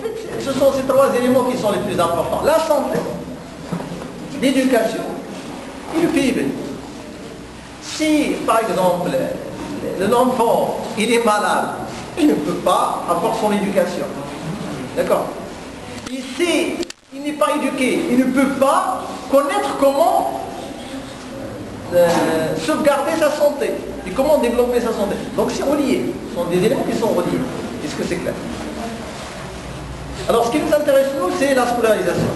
fait, ce sont ces trois éléments qui sont les plus importants. La santé, l'éducation et le PIB. Si, par exemple, l'enfant, il est malade, il ne peut pas avoir son éducation. D'accord? Ici, il n'est pas éduqué, il ne peut pas connaître comment sauvegarder sa santé et comment développer sa santé. Donc c'est relié, ce sont des éléments qui sont reliés. Est-ce que c'est clair? Alors ce qui nous intéresse nous, c'est la scolarisation.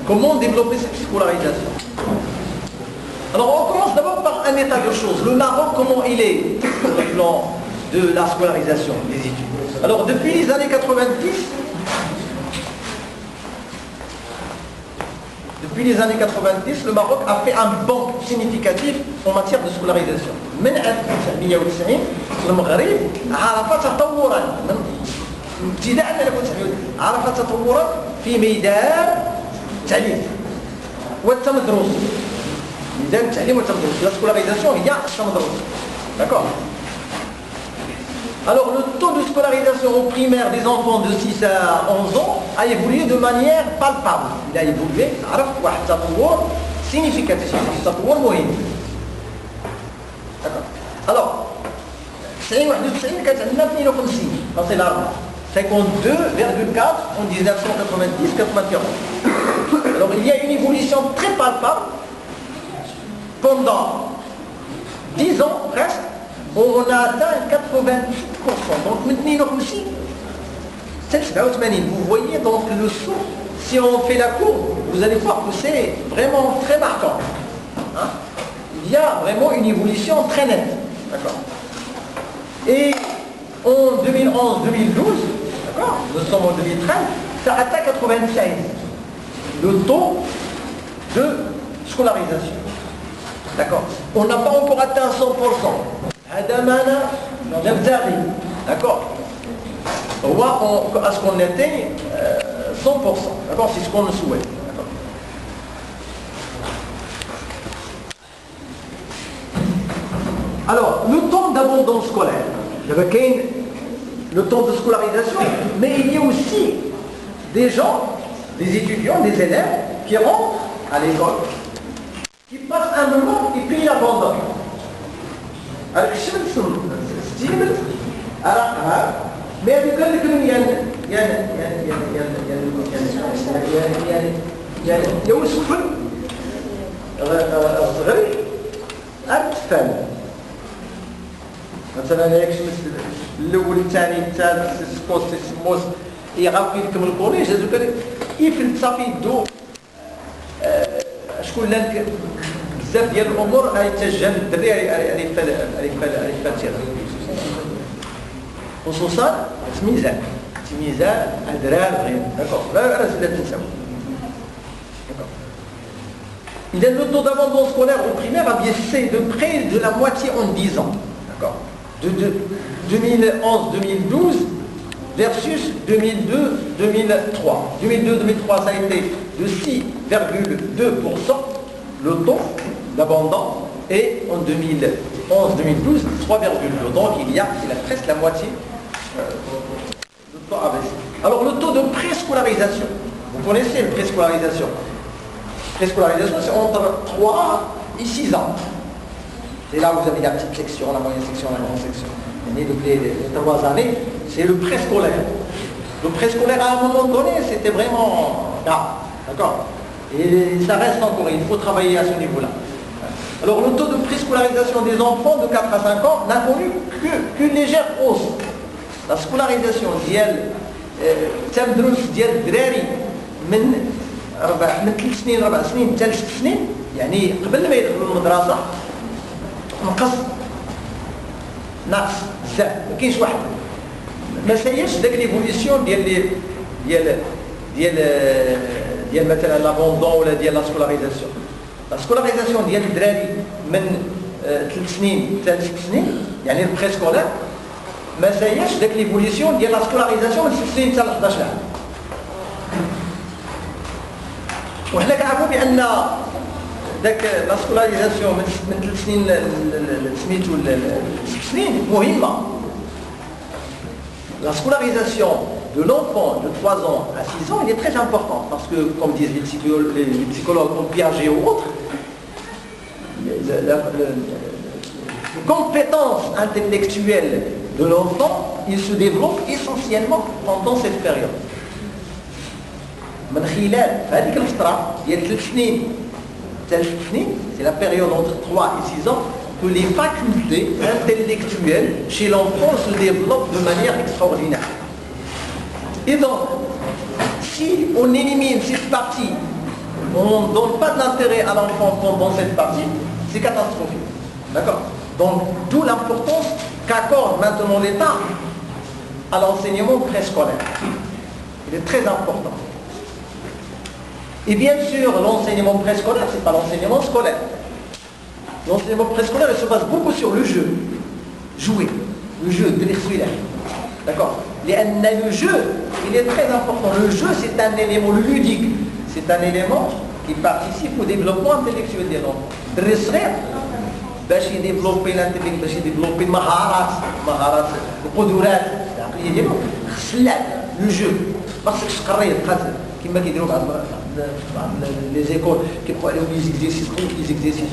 Comment développer cette scolarisation? Alors on commence d'abord par un état de choses. Le Maroc, comment il est sur le plan de la scolarisation des études? Alors depuis les années 90, le Maroc a fait un bond significatif en matière de scolarisation. من 1990 المغرب عرف تطورا ابتداء من 1990 عرف تطورا في ميدان التعليم والتمدرس. ميدان التعليم والتمدرس. La scolarisation هي التمدرس. D'accord? Alors le taux de scolarisation au primaire des enfants de 6 à 11 ans a évolué de manière palpable. Il a évolué, عرف واحد التطور significatif, تطور مهم. D'accord. Alors 91 كانت عندنا 52.4 52,4 en 1990-91. Alors il y a une évolution très palpable pendant 10 ans presque. On a atteint 88%. Donc maintenant, vous voyez donc le saut. Si on fait la courbe, vous allez voir que c'est vraiment très marquant. Hein? Il y a vraiment une évolution très nette. D'accord. Et en 2011-2012, d'accord, nous sommes en 2013, ça atteint 96. Le taux de scolarisation. D'accord. On n'a pas encore atteint 100%. D'accord. On voit à ce qu'on atteigne 100%. D'accord, c'est ce qu'on souhaite. Alors, le temps d'abandon scolaire, le temps de scolarisation, mais il y a aussi des gens, des étudiants, des élèves qui rentrent à l'école, qui passent un moment et puis ils abandonnent. Alors, ستيبل أرقها ما يقول لك يعني يوسف صغير أطفال مثلا ياك الأول الثاني الثالث السكوس السموس يغطي لكم الكوليج هذوك يفلت صافي يدو شكون لك بزاف ديال الامور غيتجه للدراري الفاتحه خصوصا التمييزات الدراري غير داكوغ لا تنساو. Il a le taux d'abandon scolaire au primaire a baissé de près de la moitié en 10 ans. D'accord. De 2011-2012 versus 2002-2003. 2002-2003 ça a été de 6,2% le taux d'abandon et en 2011-2012 3,2%. Donc il a presque la moitié de taux abaissé. Alors le taux de préscolarisation, vous connaissez le préscolarisation. Préscolarisation c'est entre 3 et 6 ans. C'est là où vous avez la petite section, la moyenne section, la grande section. Et depuis les 3 années, c'est le préscolaire. Le préscolaire à un moment donné, c'était vraiment grave. D'accord. Et ça reste encore, il faut travailler à ce niveau-là. Alors le taux de préscolarisation des enfants de 4 à 5 ans n'a connu qu'une légère hausse. La scolarisation تمدرس ديال الدراري من 3 سنين 4 سنين حتى ل 6 سنين يعني قبل ما يدخلوا المدرسة ناقص بزاف ما كاينش واحد ما سايرش داك ليفوليسيون ديال مثلا لابوندون ولا ديال لا سكولاريزاسيون. لا سكولاريزاسيون ديال الدراري من 3 سنين حتى ل 6 سنين يعني البريسكولار ما سايرش داك ليفوليسيون ديال لا سكولاريزاسيون من 6 سنين حتى ل 11 عام. وحنا كنعرفوا بان داك لا سكولاريزاسيون من 3 سنين سميتو ل 6 سنين مهمه. La scolarisation de l'enfant de 3 ans à 6 ans, il est très important. Parce que, comme disent les psychologues comme Piaget ou autres, la compétence intellectuelle de l'enfant, il se développe essentiellement pendant cette période. من خلال هذيك الفترة ديال 3 سنين, c'est la période entre 3 et 6 ans, que les facultés intellectuelles chez l'enfant se développent de manière extraordinaire. Et donc, si on élimine cette partie, on ne donne pas d'intérêt à l'enfant pendant cette partie, c'est catastrophique. D'accord? Donc, d'où l'importance qu'accorde maintenant l'État à l'enseignement préscolaire. Il est très important. Et bien sûr, l'enseignement préscolaire, ce n'est pas l'enseignement scolaire. L'enseignement préscolaire, il se base beaucoup sur le jeu. Jouer. Le jeu de l'excellence. D'accord? Le jeu, il est très important. Le jeu, c'est un élément ludique. C'est un élément qui participe au développement intellectuel des enfants. الصغير باش يديفلوبي الانتيليكت باش يديفلوبي المهارات القدرات العقليه ديالو خص اللعب لو جو ما خصكش تقري تقاتل كما كيديروا بعض لي زيكول كيبقاو عليهم لي زيكزيسيس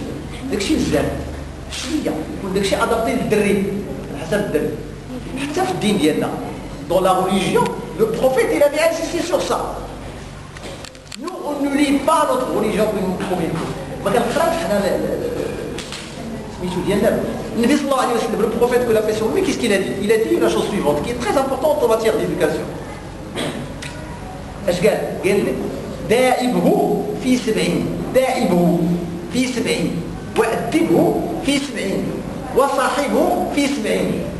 داكشي بزاف شويه يكون داكشي ادابتي للدري على حسب الدري حتى في الدين ديالنا dans la religion le prophète il avait insisté sur ça. Nous on ne lit pas notre religion pour nous prouver ما كنقراوش حنا سميتو ديالنا النبي صلى الله عليه وسلم le prophète que la paix sur lui qu'est-ce qu'il a dit? Il a dit la chose suivante qui est très importante en matière d'éducation. اش قال؟ قال لك دائبه في 70 دائبه في 70 وأدبه في 70 وصاحبه في 70.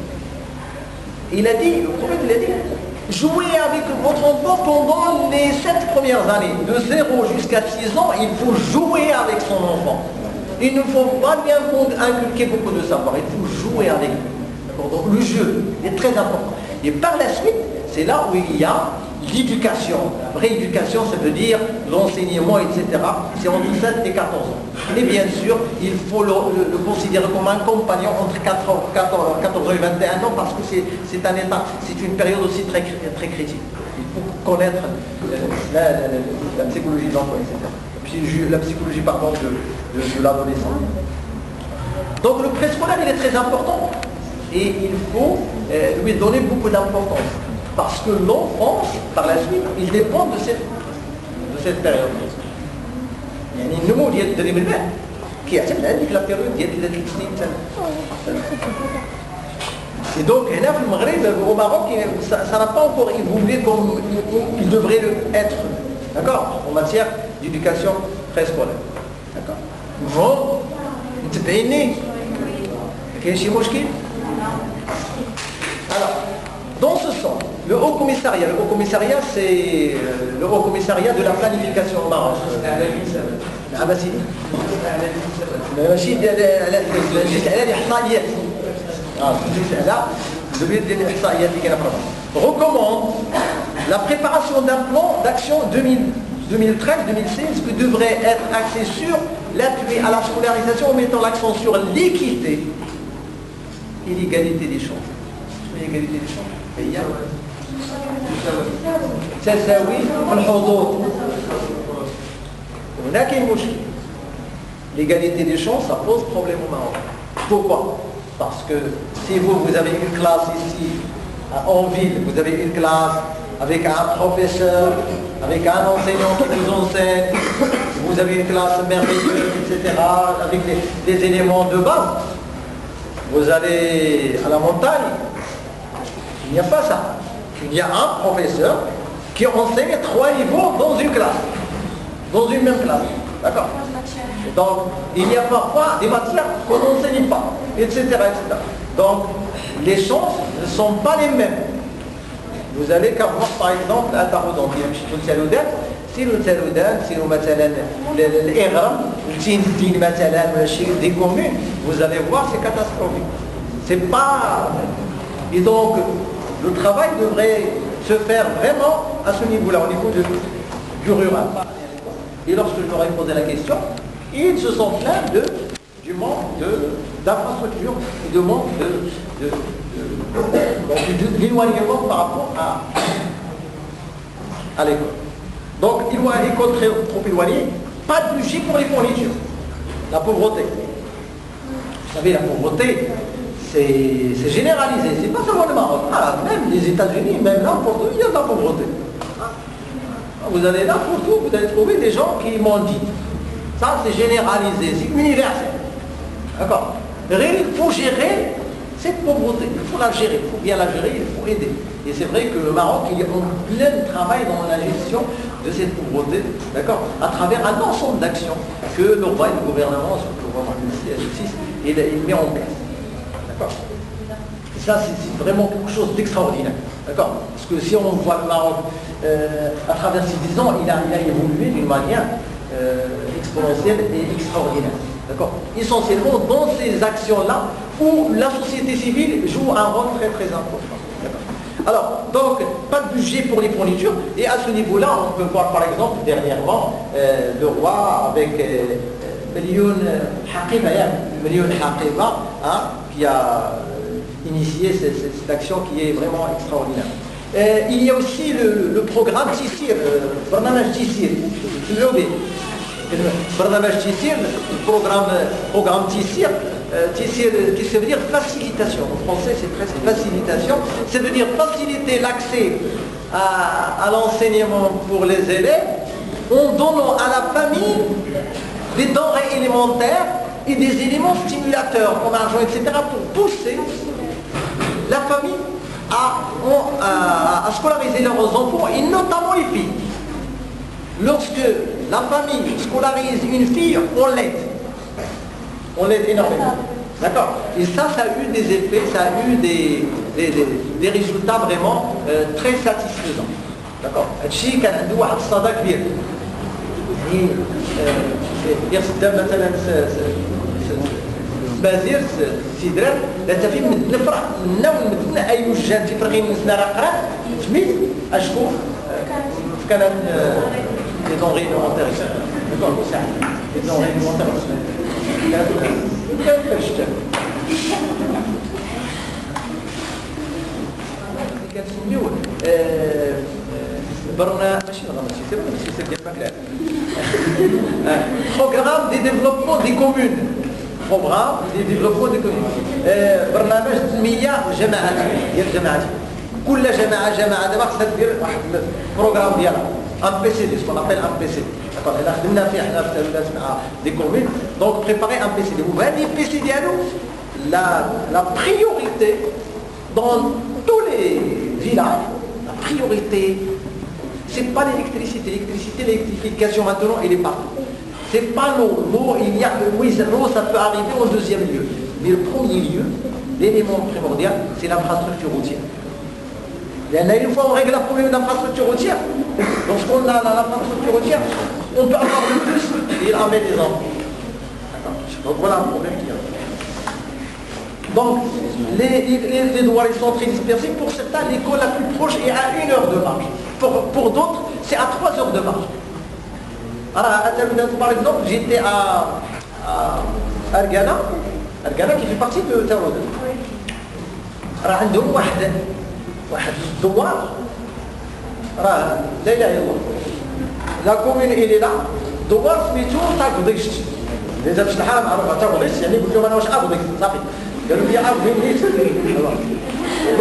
Il a dit, le prophète il a dit, jouez avec votre enfant pendant les 7 premières années. De 0 jusqu'à 6 ans, il faut jouer avec son enfant. Il ne faut pas bien inculquer beaucoup de savoir, il faut jouer avec lui. Donc le jeu est très important. Et par la suite, c'est là où il y a l'éducation. La vraie éducation, ça veut dire l'enseignement, etc. C'est entre 7 et 14 ans. Et bien sûr, il faut le considérer comme un compagnon entre 14 ans et 21 ans parce que c'est un état, c'est une période aussi très, très critique. Il faut connaître la psychologie de l'enfant, etc. La psychologie, pardon, de l'adolescent. Donc le préscolaire, il est très important. Et il faut lui donner beaucoup d'importance. Parce que l'enfance, par la suite, il dépend de cette période. يعني النمو ديال الدري من بعد كيعتمد على ديك لا بيريود ديال 3 سنين Et donc, هنا في المغرب, au Maroc, ça n'a pas encore évolué comme il devrait être. D'accord? En matière d'éducation préscolaire. D'accord? Bon, متبعيني؟ كاين شي مشكل؟ Alors, dans ce sens, le Haut Commissariat, c'est le Haut Commissariat de la planification au Maroc. Recommande la préparation d'un plan d'action 2013-2016 qui devrait être axé sur l'appui à la scolarisation en mettant l'accent sur l'équité et l'égalité des chances. L'égalité des chances. تساوي الحظوظ. هناك مشكل. L'égalité des chances, ça pose problème au Maroc. Pourquoi? Parce que si vous avez une classe ici, en ville, vous avez une classe avec un professeur, avec un enseignant qui vous enseigne, vous avez une classe merveilleuse, etc., avec des éléments de base, vous allez à la montagne, il n'y a pas ça. Il y a un professeur qui enseigne 3 niveaux dans une classe, dans une même classe. D'accord? Donc, il y a parfois des matières qu'on n'enseigne pas, etc., etc. Donc, les chances ne sont pas les mêmes. Vous allez qu'avoir, par exemple, un tarot d'envie, des communes, vous allez voir, c'est catastrophique. C'est pas... Et donc, le travail devrait se faire vraiment à ce niveau-là, au niveau du rural. Et lorsque je leur ai posé la question, ils se sont plaints du manque d'infrastructures et de manque d'éloignement par rapport à l'école. Donc, il y a une école trop éloignée, pas de budget pour les fournitures. La pauvreté. Vous savez, la pauvreté, c'est généralisé. C'est pas seulement le Maroc. Ah, même les États-Unis, même là, pour tout, il y a de la pauvreté. Vous allez là, pour tout, vous allez trouver des gens qui mendient. Ça, c'est généralisé, c'est universel. D'accord. Il faut gérer cette pauvreté. Il faut la gérer, il faut bien la gérer, il faut aider. Et c'est vrai que le Maroc, il y a un plein travail dans la gestion de cette pauvreté, d'accord, à travers un ensemble d'actions que le roi et le gouvernement, surtout le gouvernement il met en place. D'accord. Et ça, c'est vraiment quelque chose d'extraordinaire. D'accord. Parce que si on voit le Maroc à travers ces 10 ans, il a évolué d'une manière exponentielle et extraordinaire. D'accord. Essentiellement dans ces actions-là où la société civile joue un rôle très très important. Alors, donc, pas de budget pour les fournitures, et à ce niveau-là, on peut voir par exemple, dernièrement, le roi avec Melioun Haqiba, qui a initié cette action qui est vraiment extraordinaire. Il y a aussi le programme Tissir, Barnamaj Tissir, le programme Tissir, qui veut dire facilitation. En français, c'est presque facilitation. Ça veut dire faciliter l'accès à l'enseignement pour les élèves en donnant à la famille des denrées élémentaires et des éléments stimulateurs en argent, etc. pour pousser la famille à scolariser leurs enfants et notamment les filles. Lorsque la famille scolarise une fille, on l'aide. On l'aide énormément. D'accord. Et ça a eu des effets, ça a eu des résultats vraiment très satisfaisants. D'accord. هادشي كان عنده واحد الصدى كبير. يخدم مثلا بازير سيدران لا تفي من نفرح منا والمدينه اي وجهان تفرغين من راه قرا سميت اشكون كانت لي دونغي ايليمونتير داكور مساعد لي دونغي ايليمونتير كانت الشتاء كنسميو برنامج ماشي ديال ماكلات programme de développement des communes برنامج تنمية جماعاتية ديال الجماعات كل جماعة دابا خصها دير واحد البروغرام ديالها ان بي سي دي سكون ابيل ان بي سي داكور الا خدمنا فيه حنا في التلوثات مع دي كومون دونك بريباري ان بي سي دي وهذه البي سي ديالو la priorité dans tous les villages la priorité c'est pas l'électricité, l'électrification maintenant elle est partout. C'est pas l'eau, il y a oui, l'eau ça peut arriver au deuxième lieu. Mais le premier lieu, l'élément primordial, c'est l'infrastructure routière. Et une fois on règle le problème d'infrastructure routière, lorsqu'on a l'infrastructure routière, on peut avoir le plus et amener des enfants. Donc voilà un problème qu'il y a. Donc les douanes sont très dispersés. Pour certains, l'école la plus proche est à 1 heure de marche. Pour d'autres, c'est à 3 heures de marche. Alors, par exemple, j'étais à Argana qui fait partie de Taroud. Alors, عندهم واحد الدوار راه لا اله الا الله. لا كومين اللي لا دوار سميتو تاكوديش. اذا باش الحرام معروفه تاكوديش يعني قلت لهم انا واش اكوديش صافي. قالوا لي عارفين.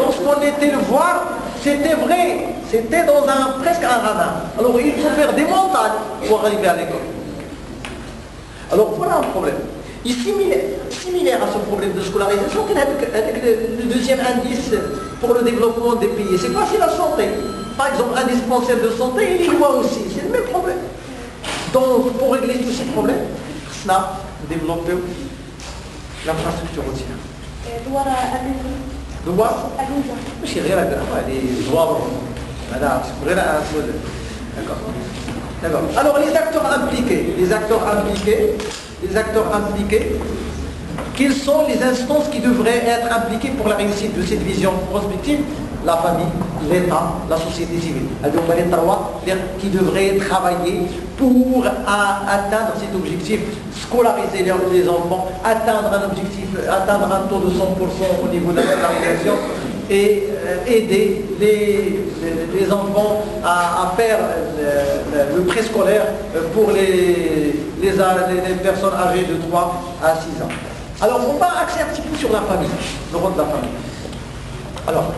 Lorsqu'on était le voir, c'était vrai, c'était dans presque un radar. Alors il faut faire des montagnes pour arriver à l'école. Alors voilà un problème. Il est similaire à ce problème de scolarisation avec le deuxième indice pour le développement des pays. C'est quoi? C'est la santé. Par exemple, un dispensaire de santé, il est loin aussi. C'est le même problème. Donc pour régler tous ces problèmes, on a développé l'infrastructure routière. دوار ماشي غير هكا هذه زوار هذا غير اسود داكور alors les acteurs impliqués quelles sont les instances qui devraient être impliquées pour la réussite de cette vision prospective? La famille, l'État, la société civile. هذوما les trois qui devraient travailler pour atteindre cet objectif, scolariser les enfants, atteindre un taux de 100% au niveau de la scolarisation et aider les enfants à faire le préscolaire pour les personnes âgées de 3 à 6 ans. Alors, on va axer un petit peu sur la famille, le rôle de la famille. Alors,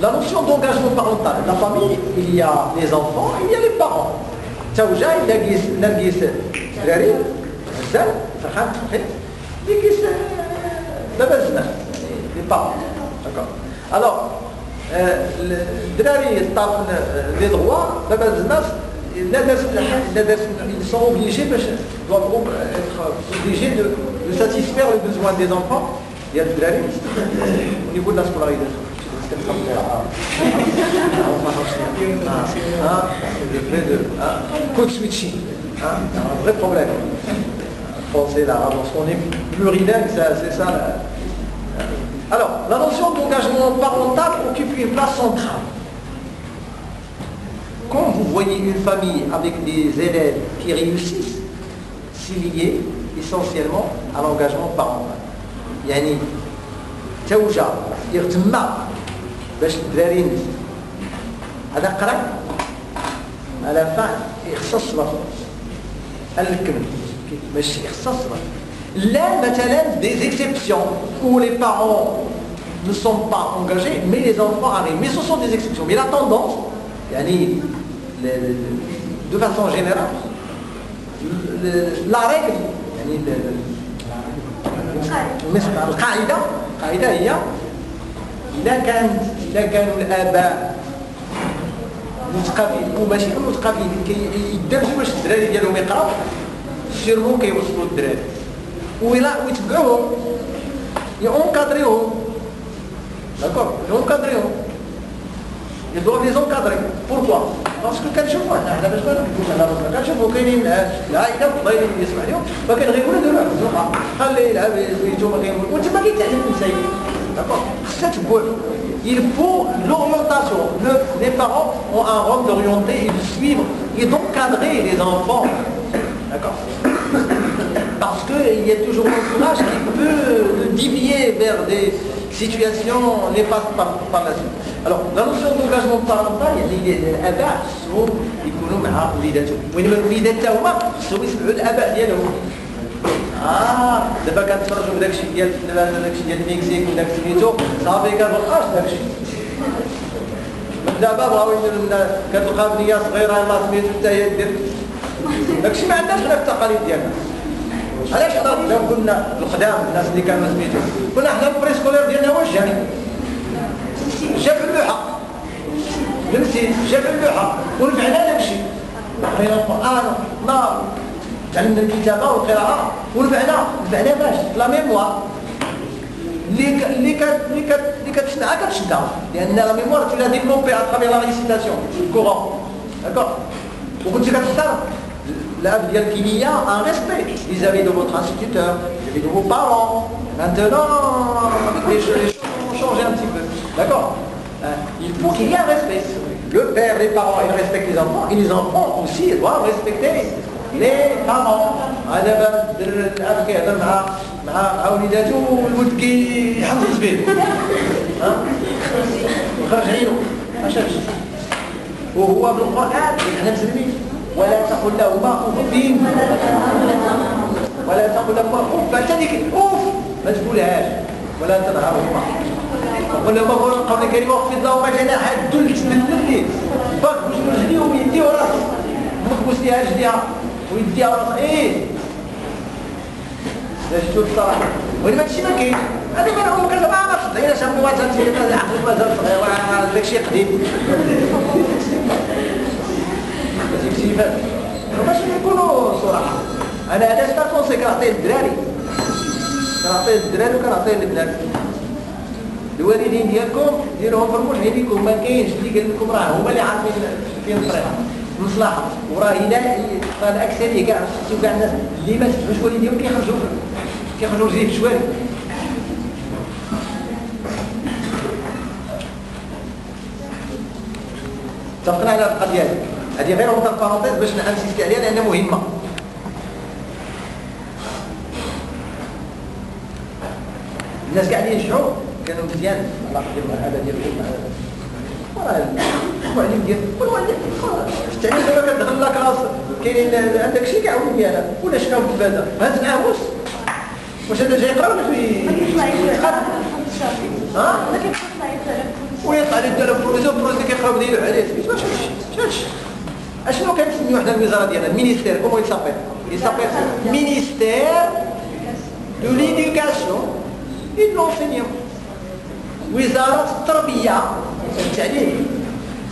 la notion d'engagement parental. La famille, il y a les enfants, il y a les parents. تاوجا نرقيس دراري غزال فرحان خير نرقيس دابا الزمان لي بارون داكور الوغ الدراري طاف لي دغوا دابا الناس لا دارس ils sont obligés باش doivent être obligés de satisfaire les besoins des enfants ديال الدراري au niveau de la scolarité. Code switching, un vrai problème. Français, l'arabe, on est plurilingue, c'est ça. Alors, la notion d'engagement parental occupe une place centrale. Quand vous voyez une famille avec des élèves qui réussissent, c'est lié essentiellement à l'engagement parental. Yani, توجع يغتمع باش الدراري هذا قرا على فان يخصص صبر الكمل ماشي يخصص صبر لا مثلا des exceptions où les parents ne sont pas engagés mais les enfants arrivent mais ce sont des exceptions mais la tendance يعني de façon générale la règle يعني القاعدة هي إذا كانوا الآباء متقابلين وماشي متقابلين كيدرسوا باش الدراري ديالهم يقراو سيرمون كيوصلوا الدراري ويتبعوهم يونكادريوهم داكور يونكادريوهم ils doivent les encadrer. Pourquoi? Parce que كنشوفوا حنا باش ما نكذبوش على راسنا كنشوفوا كاينين العائله فضايلين يسمع لهم فكنغيبوا له دابا خليه يلعب سميتو ما كيقول وانت ما كيتعلم الانسان داكور خصها تبوع. Il faut l'orientation. Les parents ont un rôle d'orienter et de suivre et d'encadrer les enfants. D'accord? Parce qu'il y a toujours l'entourage qui peut le dévier vers des situations néfastes par la suite. Alors, la notion d'engagement parental, يعني الآباء خصهم يكونوا مع وليداتهم، وإنما الوليدات تا هما خصهم يسمعوا الآباء ديالهم. دابا كنتفرجوا بداك الشيء ديال المكسيك وداك سميتو صافي كنبقاش داك الشيء. دابا بغاو يديروا كتلقى بنيه صغيره الله سميتو حتى هي دير داك الشيء ما عندناش حنا في التقاليد ديالنا. علاش حنا لو كنا القدام الناس اللي كانوا سميتو كنا حنا البريسكولير ديالنا واش جاني؟ جاب اللوحه فهمتي جاب اللوحه ونفعنا داك الشيء قرينا القران نار تعلمنا الكتابه والقراءه ونفعنا باش لا ميموار اللي كتشدها كتشدها لان لا ميموار تي لا ديفلوبي اترافير لا ريسيتاسيون كورون داكور وكنتي كتختار l'âge qu'il y a un respect vis-à-vis de votre instituteur, vis-à-vis de vos parents. Maintenant, les choses ont changé un petit peu. D'accord? Il faut qu'il y ait un respect. Le père, les parents, ils respectent les enfants, et les enfants aussi doivent respecter les parents. هذا الأب كيهضر مع وليداتو والولد كيحفظ به. وخرج عينه ما شافش. وهو بالقرآن احنا مسلمين. ولا تقل لهما اف ولا تقل لهما اف حتى اوف ما تقولهاش ولا تنهرهما وقل لهما قول الكريم واخفض لهما جناح الذل تذللني باك باش رجليهم يديو راسك ما تبوس ليها رجليها ويديها راسك باش تشوف الصراحه وين هادشي ما كاين هذا ما هو كذا ما عرفتش غير شافوها تنتي عقلك مازال صغير داكشي قديم باش نكونوا صراحه انا علاش كنكونسي كنعطيه للدراري وكنعطيه للبنات الوالدين ديالكم ديروهم في الموجه ليكم ما كاينش اللي قال لكم راه هما اللي عارفين فين الطريقه المصلحه وراه الا الاكثريه كاع شفتوا كاع الناس اللي ما تبعوش والديهم كيخرجوا زيد شويه اتفقنا على القضيه هذه غير وطن بارونتيز باش نانسيستي عليها لانها مهمه. الناس قاعدين ينجحوا كانوا مزيان الله يقدر هذا ديالهم المعلم ديال والوالد التعليم دابا كتدخل لاكلاص كاينين هذاك الشيء كاع ولد ديالها ولا شنو هذا هز العاموس واش هذا جاي يقرا ولا يقرا ها ويطلع لي الدرب بروفيسور كيقراو ديالو عليه واش اشنو كنسميو حنا الوزاره ديالنا المينيستير كومون يسابيل مينيستير دو ليدوكاسيون اي دو لونسينيمون وزاره التربيه التعليم.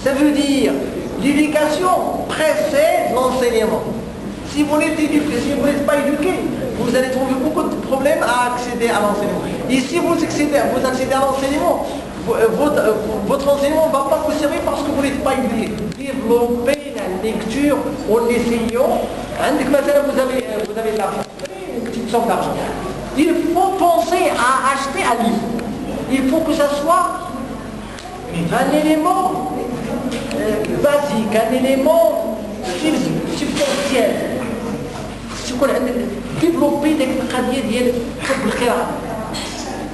Ça veut dire l'éducation précède l'enseignement. Si vous n'êtes pas éduqué, vous allez trouver beaucoup de problèmes à accéder à l'enseignement. Et si vous accédez à l'enseignement, votre enseignement ne va pas vous servir parce que vous n'êtes pas éduqué. Développer la lecture en essayant. Vous avez de l'argent, une petite somme d'argent. Il faut penser à acheter un livre. Il faut que ça soit un élément basique, un élément substantiel. Développer des cadres de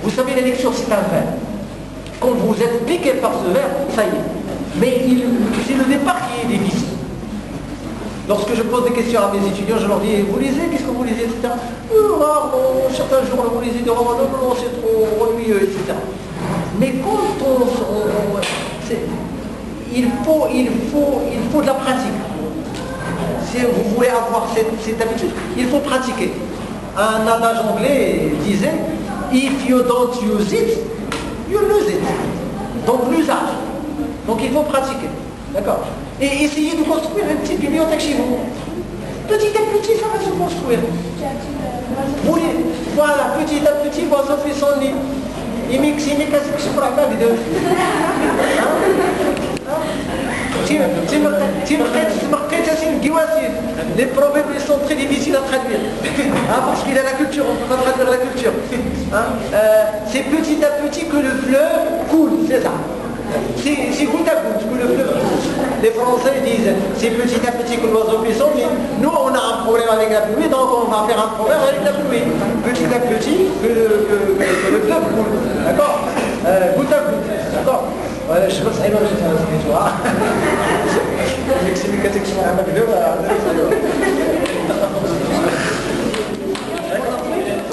vous savez, la lecture c'est un verbe. Quand vous êtes piqué par ce verbe, ça y est. Mais c'est le départ qui est difficile. Lorsque je pose des questions à mes étudiants, je leur dis, vous lisez, qu'est-ce que vous lisez, etc. Certains jours, vous lisez des romans, non, c'est trop ennuyeux, etc. Mais quand il faut de la pratique. Si vous voulez avoir cette habitude, il faut pratiquer. Un adage anglais disait, if you don't use it, you lose it. Donc l'usage. Donc il faut pratiquer. D'accord? Et essayez de construire une petite bibliothèque chez vous. Petit à petit, ça va se construire. Voilà, petit à petit, vous offrez son lit. Les proverbes sont très difficiles à traduire parce qu'il a la culture, on ne peut pas traduire la culture. C'est petit à petit que le fleuve coule, c'est ça. C'est goutte à goutte que le fleuve coule. Les Français disent c'est petit à petit que l'oiseau fait son nid. Nous on a un problème avec la pluie, donc on va faire un problème avec la pluie. Petit à petit que le fleuve coule. D'accord? Goutte à goutte. D'accord? Je sais pas si c'est un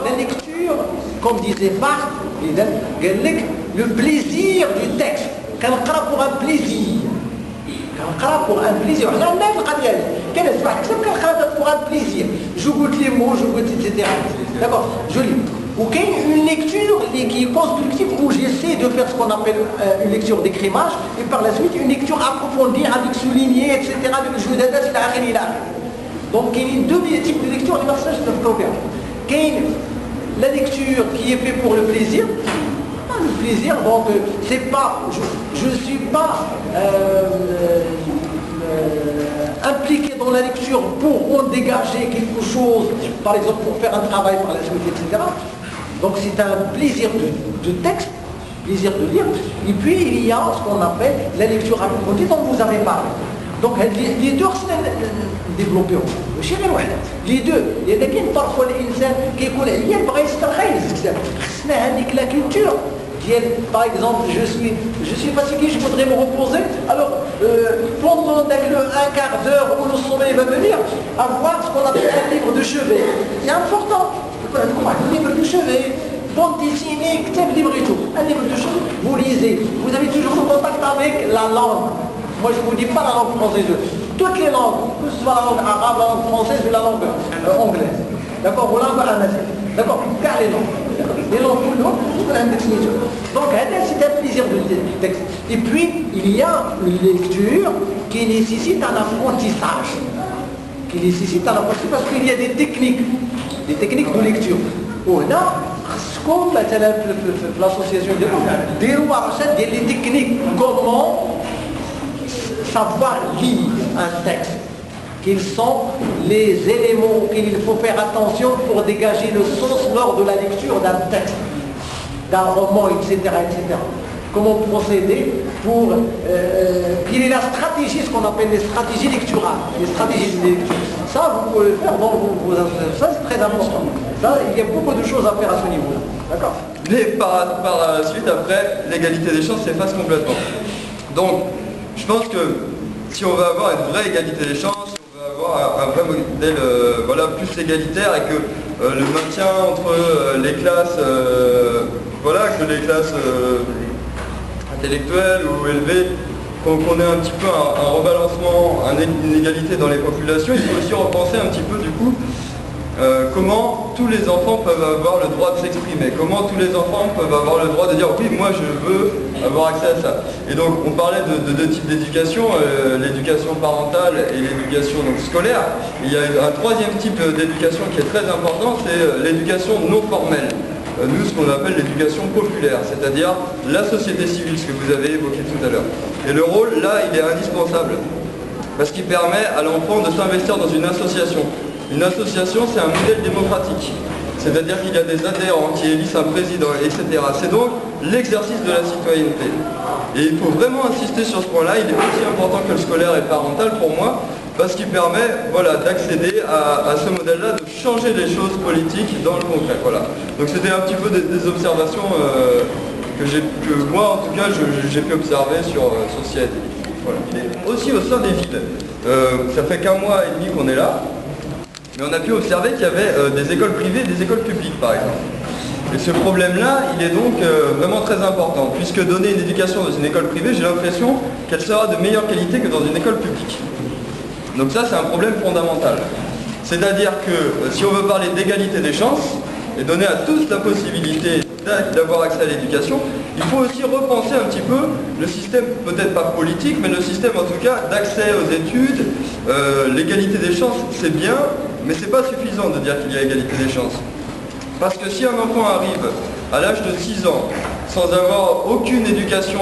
la lecture, comme disait Barthes, le plaisir du texte. كنقرا pour un plaisir. كنقرا pour un plaisir. حنا عندنا هاد القضيه هادي. كنسمع كتاب كنقرا pour un plaisir. Je goûte les mots, je goûte etc. D'accord? Je lis. Ou qu'il y ait une lecture qui est constructive où j'essaie de faire ce qu'on appelle une lecture d'écrémage et par la suite une lecture approfondie avec souligné, etc. avec le jeu d'adresse, donc il y a deux types de lecture les passages de programme. La lecture qui est faite pour le plaisir. Le plaisir, donc c'est pas, je ne suis pas impliqué dans la lecture pour en dégager quelque chose, par exemple pour faire un travail par la suite, etc. Donc c'est un plaisir de texte, plaisir de lire, et puis il y a ce qu'on appelle la lecture approfondie dont vous avez parlé. Donc les deux sont développés. Les deux, il y a des parfois l'insan qui يقول عليا بغى يسترخي الكتاب. خصنا هذيك la culture. Par exemple, je suis fatigué, je voudrais me reposer. Alors, pendant un quart d'heure où le sommeil va venir, avoir ce qu'on appelle un livre de chevet. C'est important. Un livre de chevet, bande dessinée, livre et tout. Un livre de chevet, vous lisez. Vous avez toujours le contact avec la langue. Moi, je ne vous dis pas la langue française. Toutes les langues, que ce soit la langue arabe, la langue française ou la langue anglaise. D'accord? Ou la langue amazigh. D'accord? Car les langues. Les langues donc c'est un plaisir de texte. Et puis il y a une lecture qui nécessite un apprentissage. Parce qu'il y a des techniques de lecture. وهنا خصكم مثلا في l'association ديروا ورشات ديال les techniques comment savoir lire un texte. Quels sont les éléments auxquels il faut faire attention pour dégager le sens lors de la lecture d'un texte, d'un roman, etc. etc. comment procéder pour... quelle est la stratégie, ce qu'on appelle les stratégies lecturales. Les stratégies de lecture. Ça, vous pouvez le faire dans vos associations. Ça, c'est très important. Ça, il y a beaucoup de choses à faire à ce niveau-là. D'accord. Mais par la suite, après, l'égalité des chances s'efface complètement. Donc, je pense que si on veut avoir une vraie égalité des chances, si on veut avoir un vrai modèle voilà, plus égalitaire et que le maintien entre les classes, voilà, que les classes intellectuelles ou élevées, qu'on ait un petit peu un rebalancement, une égalité dans les populations, il faut aussi repenser un petit peu du coup comment tous les enfants peuvent avoir le droit de s'exprimer, comment tous les enfants peuvent avoir le droit de dire oui, moi je veux avoir accès à ça. Et donc on parlait de deux types d'éducation, l'éducation parentale et l'éducation scolaire. Il y a un troisième type d'éducation qui est très important, c'est l'éducation non formelle. Nous, ce qu'on appelle l'éducation populaire, c'est-à-dire la société civile, ce que vous avez évoqué tout à l'heure. Et le rôle, là, il est indispensable, parce qu'il permet à l'enfant de s'investir dans une association. Une association, c'est un modèle démocratique, c'est-à-dire qu'il y a des adhérents qui élisent un président, etc. C'est donc l'exercice de la citoyenneté. Et il faut vraiment insister sur ce point-là, il est aussi important que le scolaire et parental pour moi, parce qu'il permet voilà, d'accéder à ce modèle-là, de changer les choses politiques dans le concret. Voilà. Donc c'était un petit peu des observations que moi, en tout cas, j'ai pu observer sur Société. Voilà. Et aussi au sein des villes. Ça fait qu'un mois et demi qu'on est là, mais on a pu observer qu'il y avait des écoles privées et des écoles publiques, par exemple. Et ce problème-là, il est donc vraiment très important, puisque donner une éducation dans une école privée, j'ai l'impression qu'elle sera de meilleure qualité que dans une école publique. Donc ça, c'est un problème fondamental. C'est-à-dire que si on veut parler d'égalité des chances, et donner à tous la possibilité d'avoir accès à l'éducation, il faut aussi repenser un petit peu le système, peut-être pas politique, mais le système en tout cas d'accès aux études. L'égalité des chances, c'est bien, mais c'est pas suffisant de dire qu'il y a égalité des chances. Parce que si un enfant arrive à l'âge de 6 ans sans avoir aucune éducation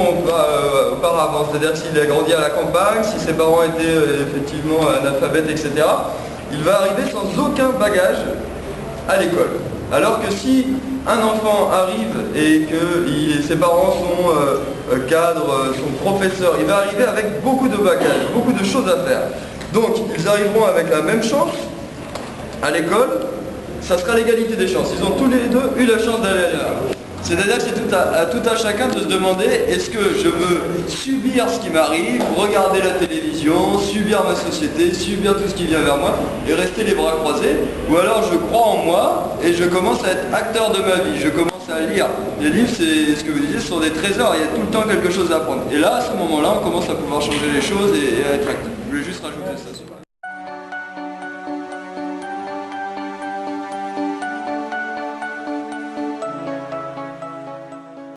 auparavant, c'est-à-dire s'il a grandi à la campagne, si ses parents étaient effectivement analphabètes, etc., il va arriver sans aucun bagage à l'école. Alors que si un enfant arrive et que ses parents sont cadres, sont professeurs, il va arriver avec beaucoup de bagages, beaucoup de choses à faire. Donc ils arriveront avec la même chance à l'école, ça sera l'égalité des chances. Ils ont tous les deux eu la chance d'aller là. C'est-à-dire que c'est tout à chacun de se demander, est-ce que je veux subir ce qui m'arrive, regarder la télévision, subir ma société, subir tout ce qui vient vers moi et rester les bras croisés, ou alors je crois en moi et je commence à être acteur de ma vie, je commence à lire. Les livres, c'est ce que vous disiez, ce sont des trésors, il y a tout le temps quelque chose à apprendre. Et là, à ce moment-là, on commence à pouvoir changer les choses et à être acteur. Je voulais juste rajouter